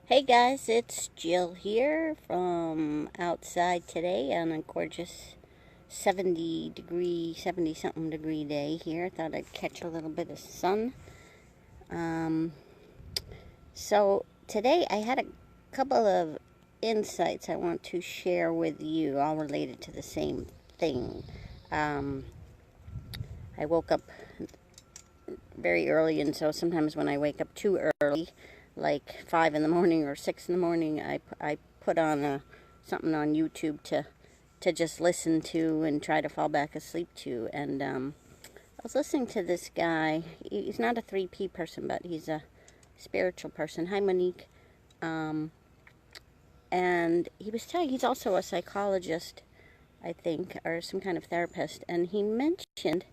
Hey guys, it's Jill here from outside today on a gorgeous 70 something degree day here. I thought I'd catch a little bit of sun. Um, so today I had a couple of insights I want to share with you, all related to the same thing. Um, I woke up very early, and so sometimes when I wake up too early, like 5 in the morning or 6 in the morning, I put on something on YouTube to just listen to and try to fall back asleep to. And I was listening to this guy. He's not a 3P person, but he's a spiritual person. Hi, Monique. Um, and he was telling, he's also a psychologist, I think, or some kind of therapist. And he mentioned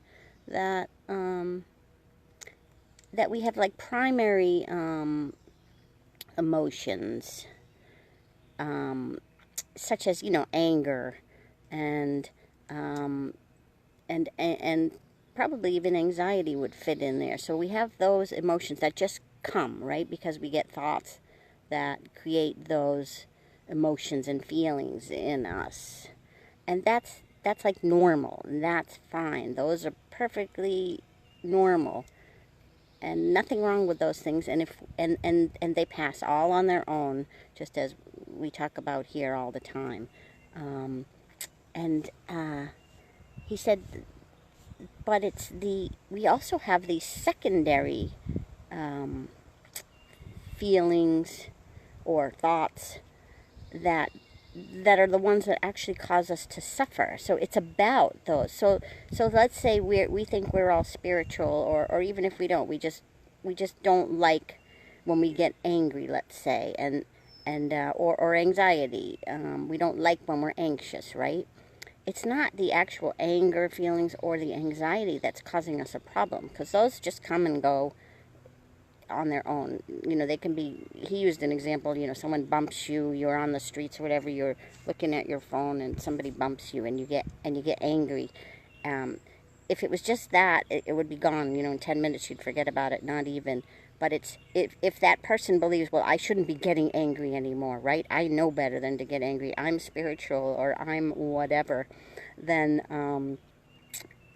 that that we have like primary emotions, um, such as anger and um, and probably even anxiety would fit in there. So we have those emotions that just come, right, because we get thoughts that create those emotions and feelings in us, and that's like normal, and that's fine. Those are perfectly normal, and nothing wrong with those things. And if and they pass all on their own, just as we talk about here all the time. And he said, but we also have these secondary um, feelings or thoughts that that are the ones that actually cause us to suffer. So it's about those. So let's say we think we're all spiritual, or even if we don't, we just don't like when we get angry, let's say, or anxiety. We don't like when we're anxious, right? It's not the actual anger feelings or the anxiety that's causing us a problem, because those just come and go on their own. They can be, he used an example, someone bumps you, you're on the streets or whatever, you're looking at your phone and somebody bumps you and you get angry. If it was just that, it would be gone, in 10 minutes you'd forget about it, not even. But it's if that person believes, well, I shouldn't be getting angry anymore, right? I know better than to get angry. I'm spiritual, or I'm whatever. Then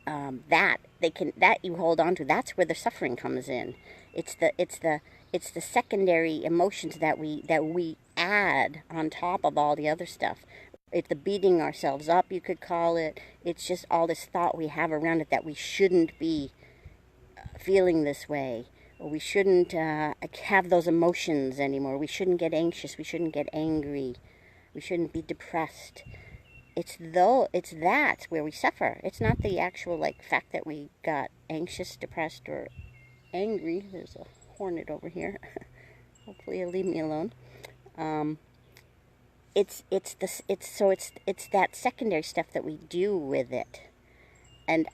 that you hold on to. That's where the suffering comes in. It's the secondary emotions that we add on top of all the other stuff. It's the beating ourselves up, you could call it. It's just all this thought we have around it that we shouldn't be feeling this way, or we shouldn't have those emotions anymore. We shouldn't get anxious. We shouldn't get angry. We shouldn't be depressed. It's that where we suffer. It's not the actual like fact that we got anxious, depressed, or angry. There's a hornet over here. Hopefully he'll leave me alone. Um, it's that secondary stuff that we do with it. And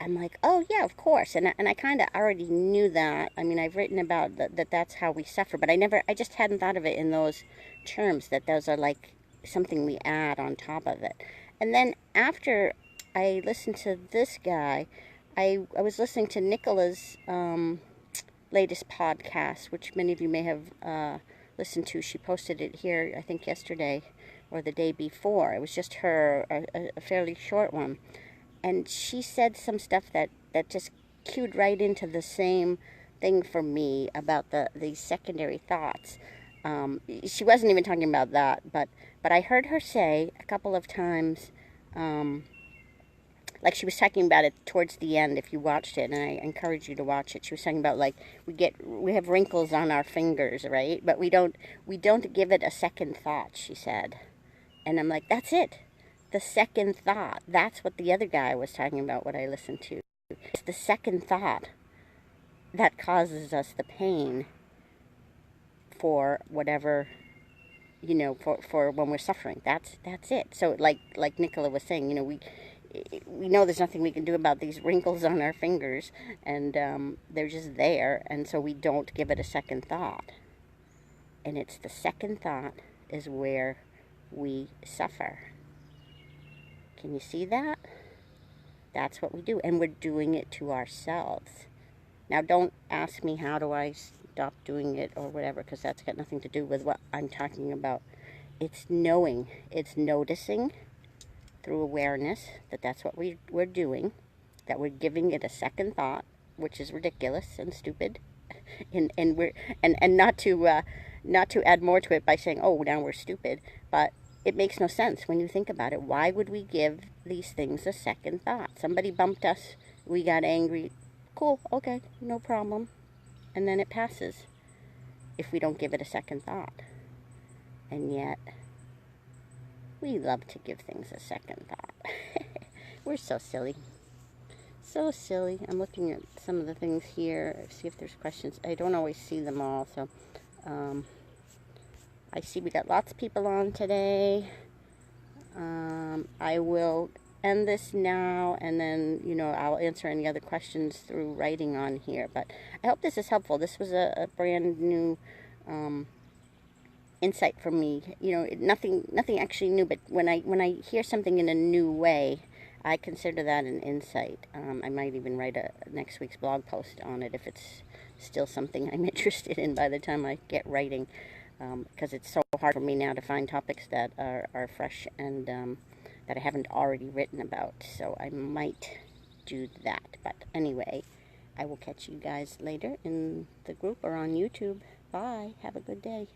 I'm like, oh yeah, of course. And I kind of already knew that. I mean, I've written about that's how we suffer, but I just hadn't thought of it in those terms, that those are like something we add on top of it. And then after I listened to this guy, I was listening to Nicola's latest podcast, which many of you may have listened to. She posted it here, I think, yesterday or the day before. It was just her, a fairly short one. And she said some stuff that just cued right into the same thing for me about these secondary thoughts. She wasn't even talking about that, but I heard her say a couple of times, like she was talking about it towards the end, if you watched it, and I encourage you to watch it. She was talking about, like, we have wrinkles on our fingers, right? But we don't give it a second thought, she said. And I'm like, that's it. The second thought. That's what the other guy was talking about, what I listened to. It's the second thought that causes us the pain for whatever, for when we're suffering. That's it. So like Nicola was saying, we know there's nothing we can do about these wrinkles on our fingers, and they're just there, and so we don't give it a second thought. And it's the second thought is where we suffer. Can you see that? That's what we do, and we're doing it to ourselves. Now, don't ask me how do I stop doing it or whatever, because that's got nothing to do with what I'm talking about. It's knowing, it's noticing through awareness that that's what we're doing, that we're giving it a second thought, which is ridiculous and stupid, and we're and not to add more to it by saying, oh, now we're stupid, but it makes no sense when you think about it. Why would we give these things a second thought? Somebody bumped us, we got angry, cool, okay, no problem, and then it passes if we don't give it a second thought. And yet we love to give things a second thought. We're so silly. So silly. I'm looking at some of the things here, see if there's questions. I don't always see them all, so I see we got lots of people on today. I will end this now, and then, I'll answer any other questions through writing on here. But I hope this is helpful. This was a brand new insight for me. Nothing actually new, but when I hear something in a new way, I consider that an insight. I might even write a next week's blog post on it if it's still something I'm interested in by the time I get writing, because it's so hard for me now to find topics that are fresh and that I haven't already written about. So I might do that. But anyway, I will catch you guys later in the group or on YouTube. Bye. Have a good day.